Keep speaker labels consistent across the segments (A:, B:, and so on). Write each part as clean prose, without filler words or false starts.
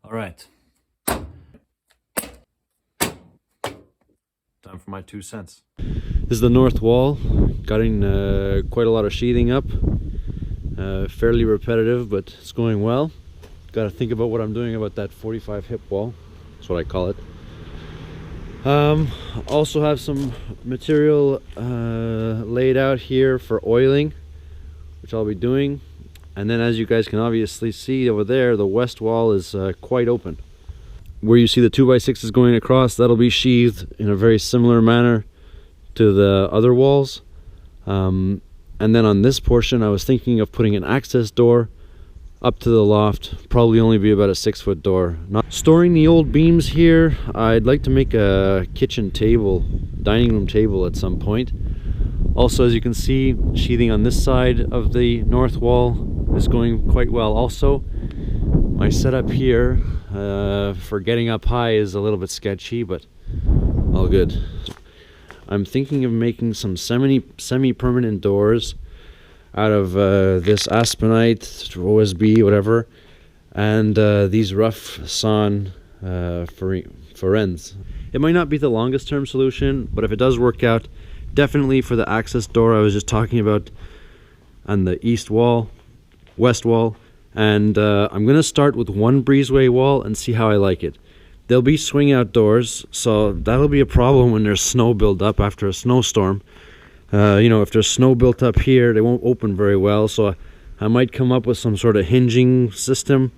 A: All right. Time for my 2 cents. This is the north wall. Getting quite a lot of sheathing up. Fairly repetitive, but it's going well. Got to think about what I'm doing about that 45 hip wall. That's what I call it. Also have some material laid out here for oiling, which I'll be doing. And then, as you guys can obviously see over there, the west wall is quite open. Where you see the 2x6s going across, that'll be sheathed in a very similar manner to the other walls. And then on this portion, I was thinking of putting an access door up to the loft. Probably only be about a 6-foot door. Not storing the old beams here. I'd like to make a kitchen table, dining room table at some point. Also, as you can see, sheathing on this side of the north wall is going quite well. Also, my setup here for getting up high is a little bit sketchy, but all good. I'm thinking of making some semi-permanent doors out of this aspenite, OSB, whatever, and these rough sawn forends. It might not be the longest term solution, but if it does work out, definitely for the access door I was just talking about on the west wall, and I'm gonna start with one breezeway wall and see how I like it. There'll be swing out doors, so that'll be a problem when there's snow build up after a snowstorm. You know, if there's snow built up here, they won't open very well, so I might come up with some sort of hinging system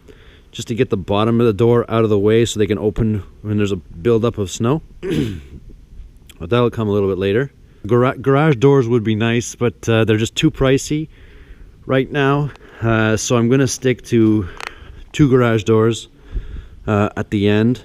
A: just to get the bottom of the door out of the way so they can open when there's a buildup of snow. But that'll come a little bit later. Garage doors would be nice, but they're just too pricey right now, so I'm gonna stick to 2 garage doors at the end.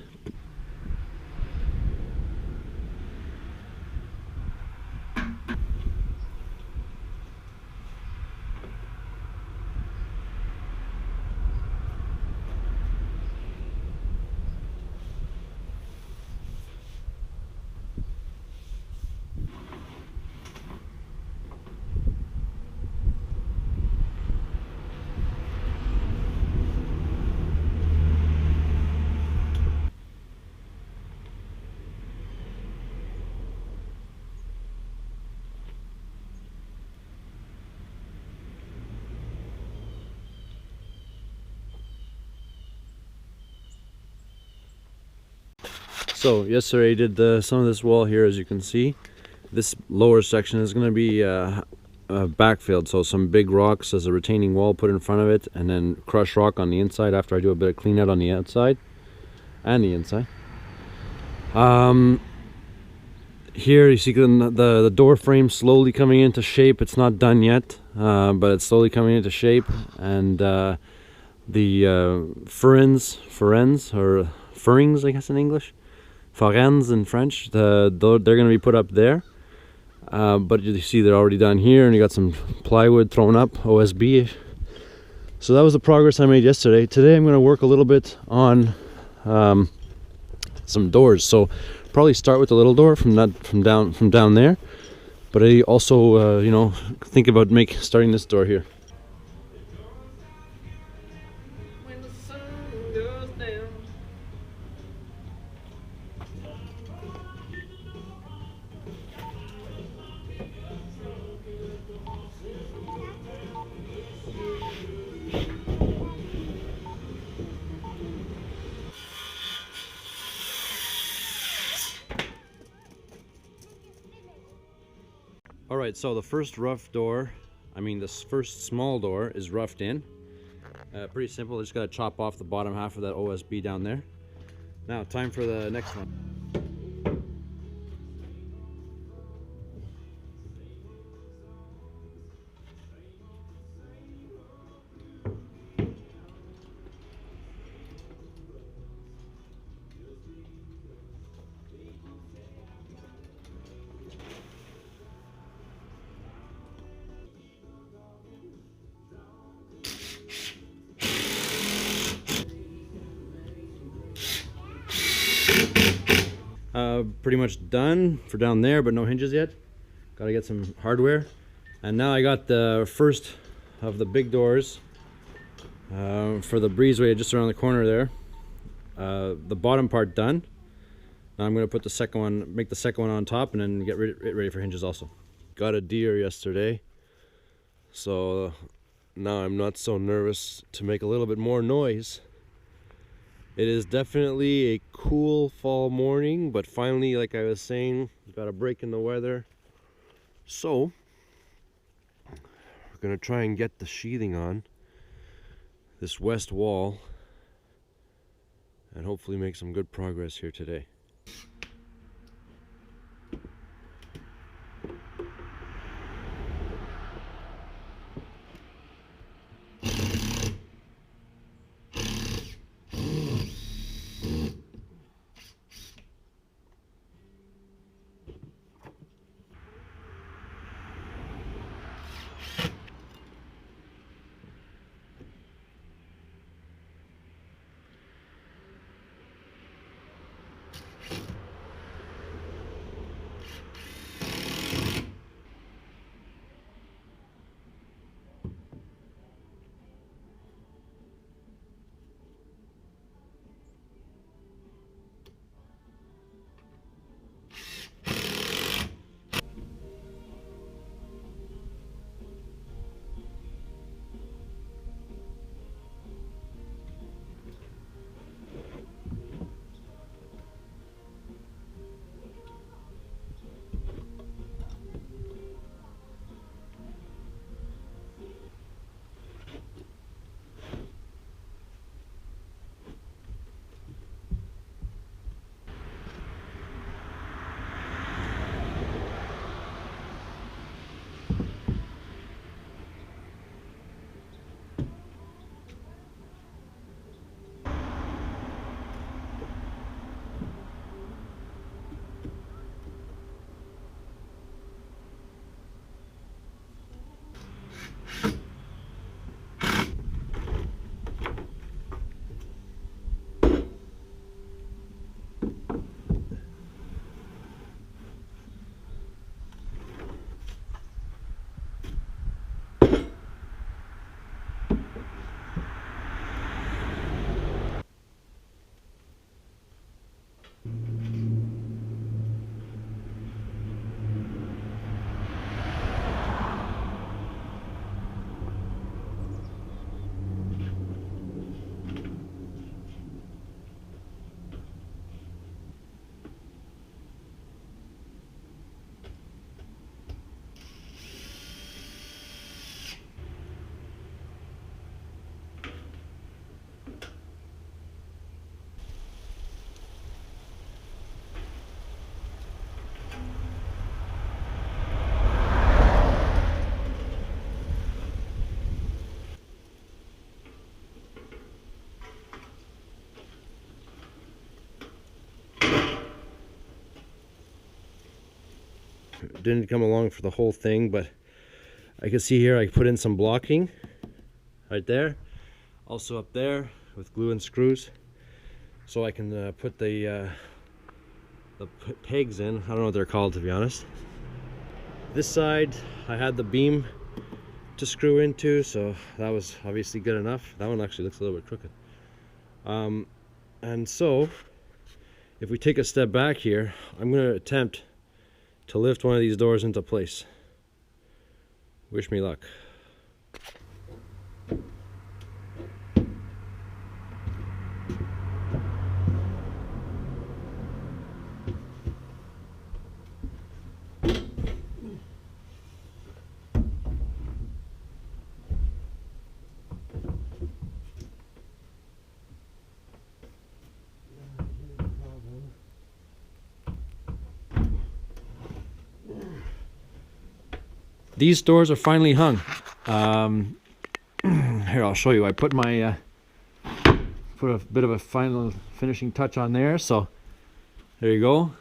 A: So yesterday I did some of this wall here. As you can see, this lower section is going to be backfilled, so some big rocks as a retaining wall put in front of it, and then crushed rock on the inside after I do a bit of clean out on the outside and the inside. Here you see the door frame slowly coming into shape. It's not done yet, but it's slowly coming into shape, and the forends or furrings, I guess in English, forends in French, they're going to be put up there. But you see they're already done here, and you got some plywood thrown up, OSB. So that was the progress I made yesterday. Today I'm going to work a little bit on some doors. So probably start with the little door from down there. But I also you know, think about starting this door here. When the sun goes down. Alright, so the first rough door, this first small door is roughed in. Pretty simple, just gotta chop off the bottom half of that OSB down there. Now, time for the next one. Pretty much done for down there, but no hinges yet. Gotta get some hardware. And now I got the first of the big doors for the breezeway just around the corner there. the bottom part done. Now I'm going to put the second one, make the second one on top, and then get it ready for hinges also. Got a deer yesterday, so now I'm not so nervous to make a little bit more noise. It is definitely a cool fall morning, but finally, like I was saying, got a break in the weather. So we're gonna try and get the sheathing on this west wall and hopefully make some good progress here today. Didn't come along for the whole thing, but I can see here I put in some blocking right there, also up there with glue and screws, so I can put the pegs in. I don't know what they're called, to be honest. This side I had the beam to screw into, so that was obviously good enough. That one actually looks a little bit crooked. And so if we take a step back here, I'm going to attempt to lift one of these doors into place. Wish me luck. These doors are finally hung. Here, I'll show you. I put my put a bit of a final finishing touch on there. So there you go.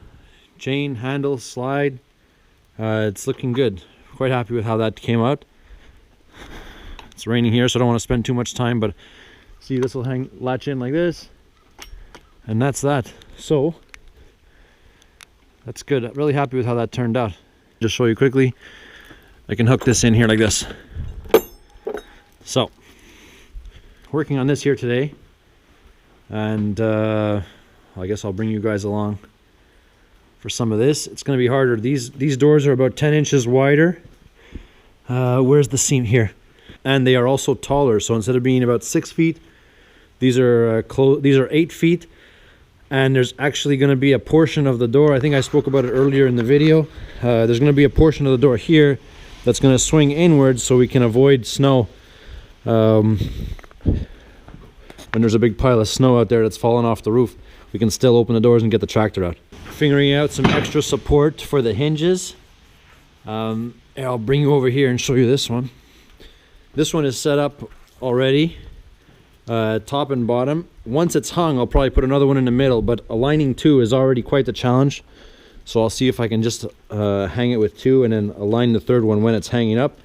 A: Chain, handle, slide. It's looking good. Quite happy with how that came out. It's raining here, so I don't want to spend too much time, but see, this will latch in like this, and that's that. So that's good. I'm really happy with how that turned out. Just show you quickly. I can hook this in here like this. So, working on this here today. and I guess I'll bring you guys along for some of this. It's going to be harder. These doors are about 10 inches wider. Where's the seam here? And they are also taller. So instead of being about 6 feet, these are 8 feet. And there's actually going to be a portion of the door. I think I spoke about it earlier in the video. There's going to be a portion of the door here that's going to swing inwards so we can avoid snow. When there's a big pile of snow out there that's fallen off the roof, we can still open the doors and get the tractor out. Figuring out some extra support for the hinges. I'll bring you over here and show you this one. This one is set up already, top and bottom. Once it's hung, I'll probably put another one in the middle, but aligning two is already quite the challenge. So I'll see if I can just hang it with two and then align the third one when it's hanging up.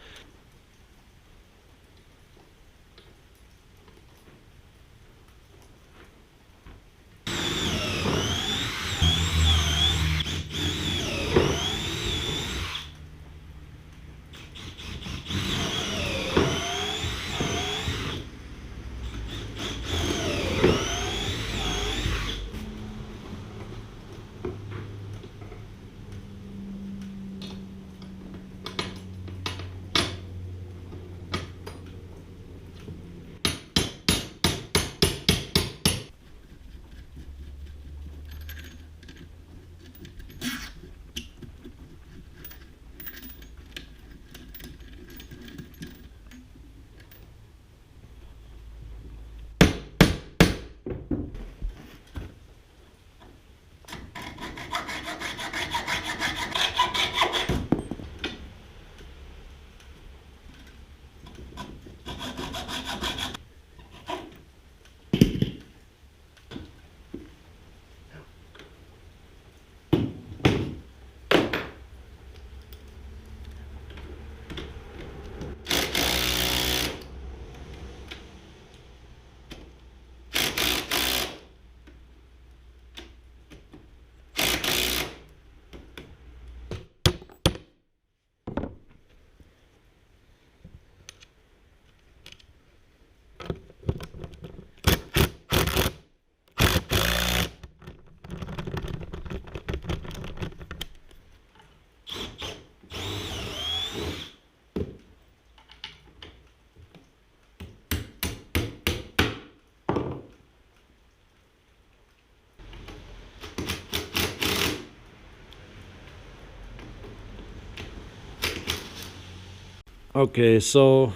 A: Okay, so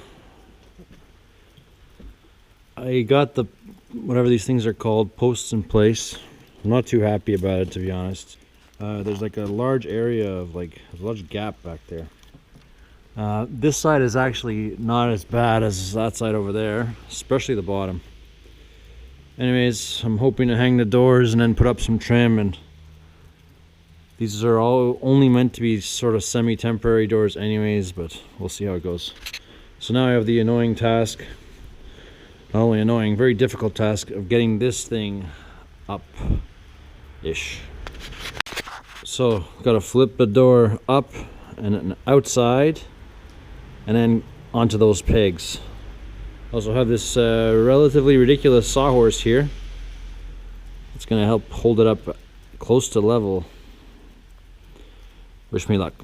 A: I got the, whatever these things are called, posts in place. I'm not too happy about it, to be honest. There's like a large area of like a large gap back there. This side is actually not as bad as that side over there, especially the bottom. Anyways, I'm hoping to hang the doors and then put up some trim, and these are all only meant to be sort of semi-temporary doors anyways, but we'll see how it goes. So now I have the annoying task, not only annoying, very difficult task of getting this thing up-ish. So, gotta flip the door up and then outside, and then onto those pegs. Also have this relatively ridiculous sawhorse here. It's gonna help hold it up close to level. Wish me luck.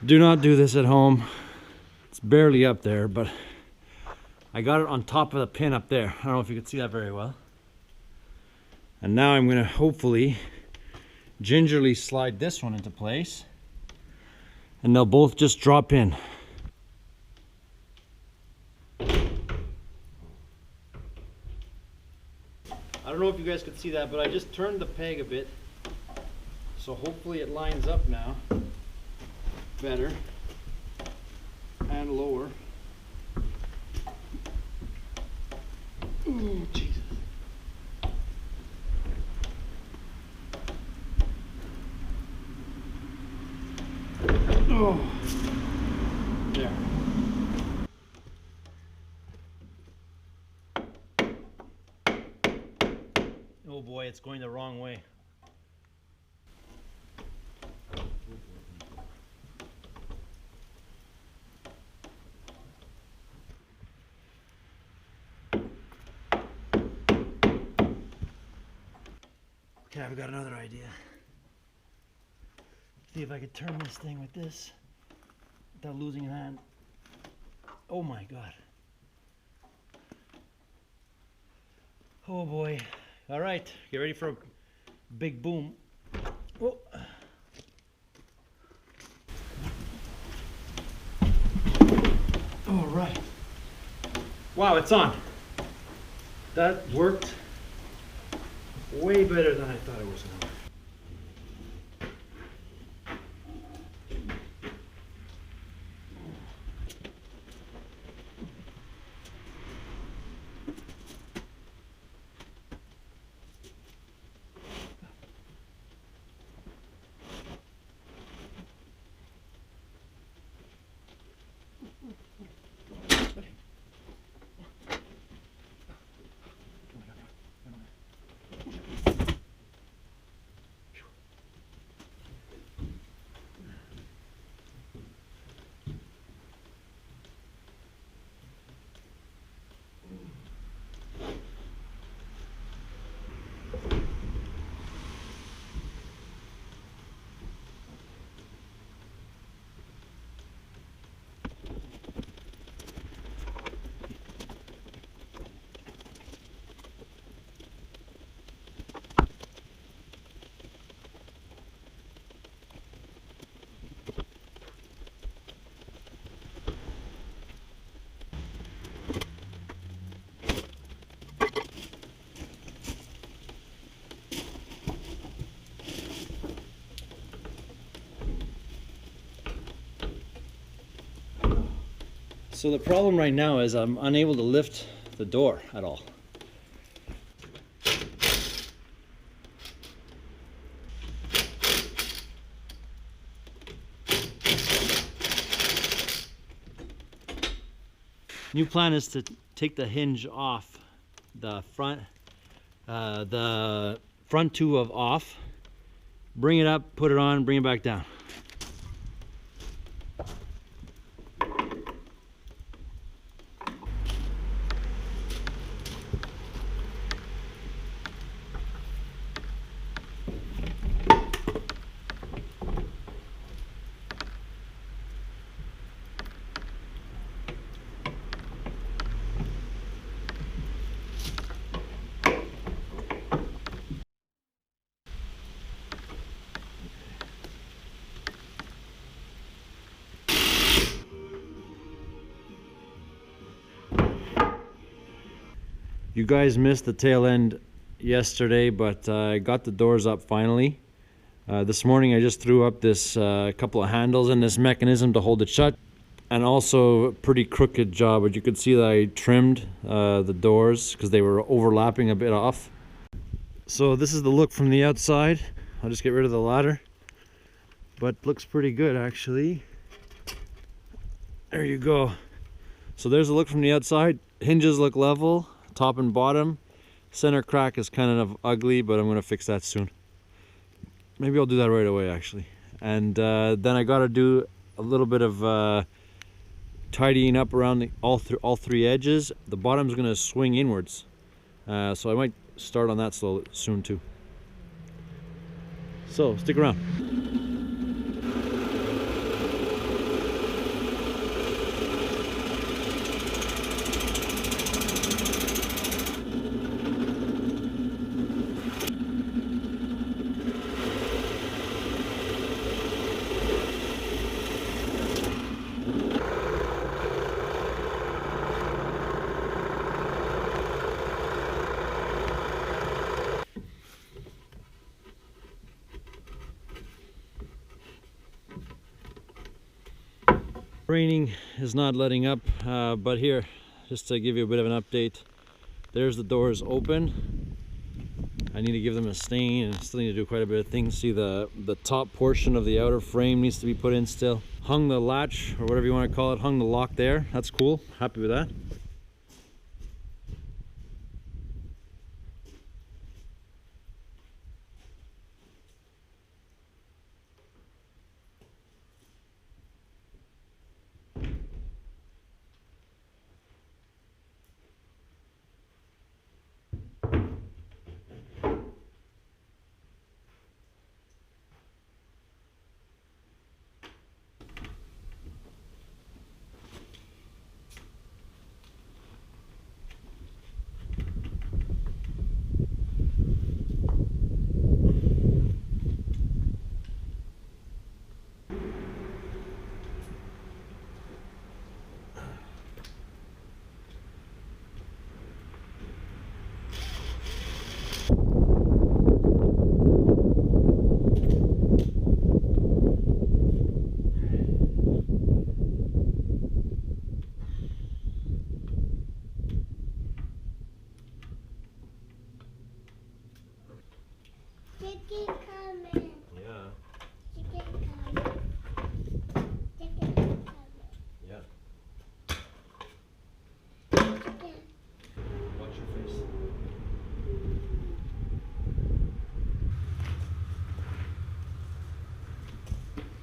A: Do not do this at home. It's barely up there, but I got it on top of the pin up there. I don't know if you can see that very well. And now I'm going to hopefully gingerly slide this one into place, and they'll both just drop in. I don't know know if you guys could see that, but I just turned the peg a bit. So hopefully it lines up now better and lower. Ooh, Jesus. Oh, there. Oh boy, it's going the wrong way. Okay, I've got another idea. See if I could turn this thing with this without losing a hand. Oh my God. Oh boy. All right, get ready for a big boom. Oh. All right. Wow, it's on. That worked way better than I thought it was going to work. So the problem right now is I'm unable to lift the door at all. New plan is to take the hinge off the front two of off, bring it up, put it on, bring it back down. You guys missed the tail end yesterday, but I got the doors up finally. This morning I just threw up this couple of handles and this mechanism to hold it shut, and also a pretty crooked job, but you could see that I trimmed the doors because they were overlapping a bit off. So this is the look from the outside. I'll just get rid of the ladder, but looks pretty good actually. There you go. So there's the look from the outside. Hinges look level, top and bottom. Center crack is kind of ugly, but I'm going to fix that soon. Maybe I'll do that right away actually. And then I got to do a little bit of tidying up around all three edges. The bottom's going to swing inwards, so I might start on that soon too. So stick around. Raining is not letting up, but here, just to give you a bit of an update, there's the doors open. I need to give them a stain and still need to do quite a bit of things. See, the top portion of the outer frame needs to be put in still. Hung the latch, or whatever you want to call it, hung the lock there. That's cool, happy with that.
B: Chicken coming.
A: Yeah.
B: Chicken coming. Chicken coming.
A: Yeah.
B: Chicken.
A: Watch your face.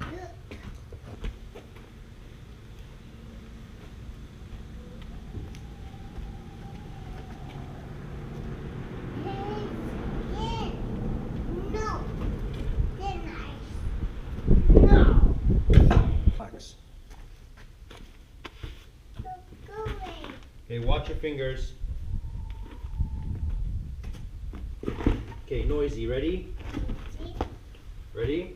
B: Look. Yes. No. They're nice. No.
A: Relax.
B: Go away.
A: Okay, watch your fingers. Okay, noisy. Ready?
B: See?
A: Ready?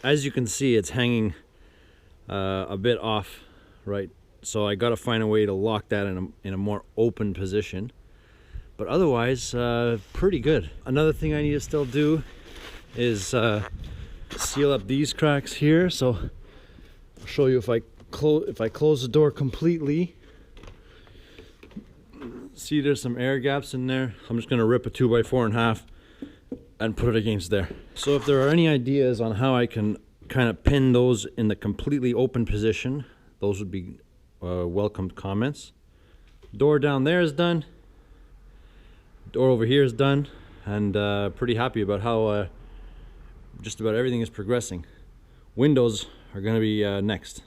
A: As you can see, it's hanging a bit off, right? So I gotta find a way to lock that in a more open position. But otherwise, pretty good. Another thing I need to still do is seal up these cracks here. So I'll show you if I close the door completely. See, there's some air gaps in there. I'm just gonna rip a 2x4 in half and put it against there. So if there are any ideas on how I can kind of pin those in the completely open position, those would be welcomed comments. Door down there is done. Door over here is done, and pretty happy about how just about everything is progressing. Windows are going to be next.